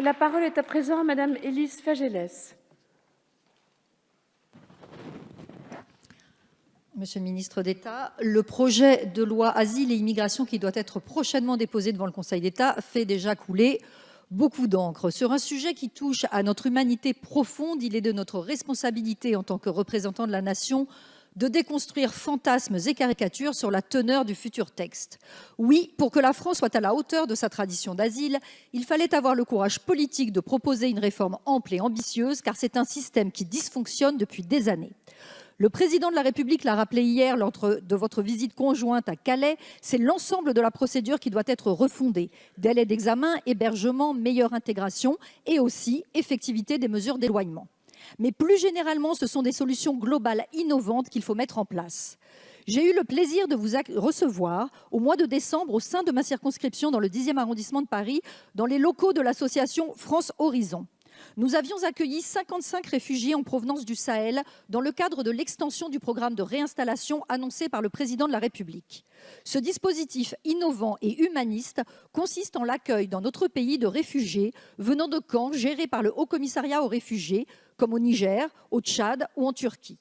La parole est à présent à Madame Élise Fagellès. Monsieur le ministre d'État, le projet de loi Asile et immigration qui doit être prochainement déposé devant le Conseil d'État fait déjà couler beaucoup d'encre. Sur un sujet qui touche à notre humanité profonde, il est de notre responsabilité en tant que représentants de la nation de déconstruire fantasmes et caricatures sur la teneur du futur texte. Oui, pour que la France soit à la hauteur de sa tradition d'asile, il fallait avoir le courage politique de proposer une réforme ample et ambitieuse, car c'est un système qui dysfonctionne depuis des années. Le président de la République l'a rappelé hier lors de votre visite conjointe à Calais, c'est l'ensemble de la procédure qui doit être refondée. Délai d'examen, hébergement, meilleure intégration et aussi effectivité des mesures d'éloignement. Mais plus généralement, ce sont des solutions globales innovantes qu'il faut mettre en place. J'ai eu le plaisir de vous recevoir au mois de décembre au sein de ma circonscription dans le 10e arrondissement de Paris, dans les locaux de l'association France Horizon. Nous avions accueilli 55 réfugiés en provenance du Sahel dans le cadre de l'extension du programme de réinstallation annoncé par le président de la République. Ce dispositif innovant et humaniste consiste en l'accueil dans notre pays de réfugiés venant de camps gérés par le Haut Commissariat aux réfugiés, comme au Niger, au Tchad ou en Turquie.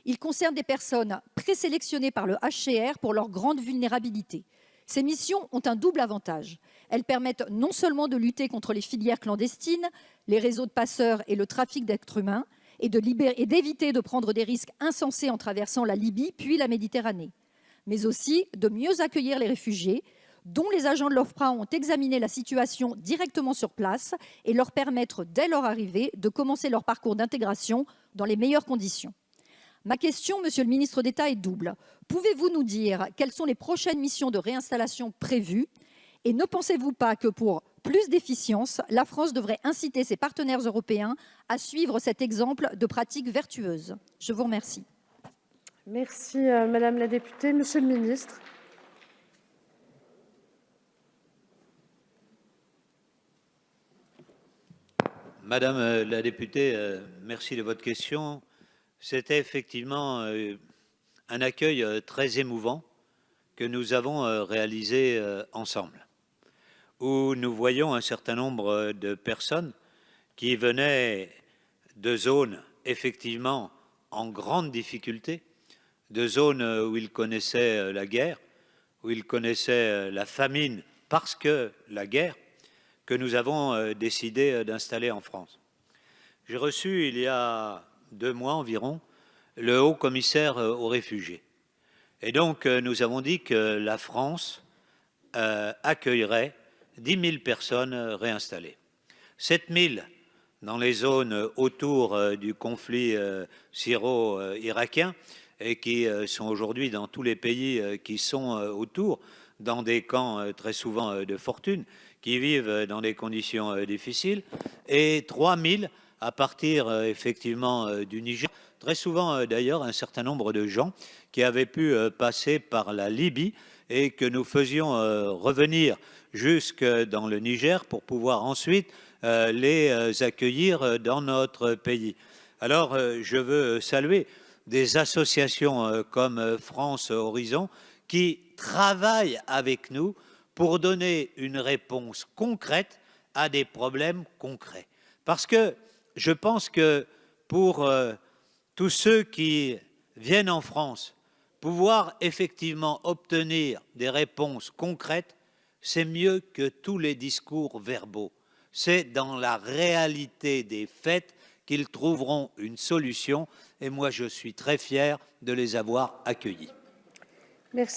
Il concerne des personnes présélectionnées par le HCR pour leur grande vulnérabilité. Ces missions ont un double avantage. Elles permettent non seulement de lutter contre les filières clandestines, les réseaux de passeurs et le trafic d'êtres humains, et d'éviter de prendre des risques insensés en traversant la Libye puis la Méditerranée, mais aussi de mieux accueillir les réfugiés, dont les agents de l'OFPRA ont examiné la situation directement sur place et leur permettre, dès leur arrivée, de commencer leur parcours d'intégration dans les meilleures conditions. Ma question, monsieur le ministre d'État, est double. Pouvez-vous nous dire quelles sont les prochaines missions de réinstallation prévues? Et ne pensez-vous pas que pour plus d'efficience, la France devrait inciter ses partenaires européens à suivre cet exemple de pratique vertueuse? Je vous remercie. Merci, Madame la députée. Monsieur le ministre. Madame la députée, merci de votre question. C'était effectivement un accueil très émouvant que nous avons réalisé ensemble, où nous voyons un certain nombre de personnes qui venaient de zones effectivement en grande difficulté, de zones où ils connaissaient la guerre, où ils connaissaient la famine parce que la guerre, que nous avons décidé d'installer en France. J'ai reçu il y a 2 mois environ le haut commissaire aux réfugiés. Et donc, nous avons dit que la France accueillerait 10 000 personnes réinstallées. 7 000 dans les zones autour du conflit syro-irakien et qui sont aujourd'hui dans tous les pays qui sont autour, dans des camps très souvent de fortune, qui vivent dans des conditions difficiles, et 3 000 à partir effectivement du Niger. Très souvent d'ailleurs un certain nombre de gens qui avaient pu passer par la Libye et que nous faisions revenir jusque dans le Niger pour pouvoir ensuite les accueillir dans notre pays. Alors je veux saluer des associations comme France Horizon qui travaillent avec nous pour donner une réponse concrète à des problèmes concrets. Parce que je pense que pour tous ceux qui viennent en France, pouvoir effectivement obtenir des réponses concrètes, c'est mieux que tous les discours verbaux. C'est dans la réalité des faits qu'ils trouveront une solution et moi je suis très fier de les avoir accueillis. Merci.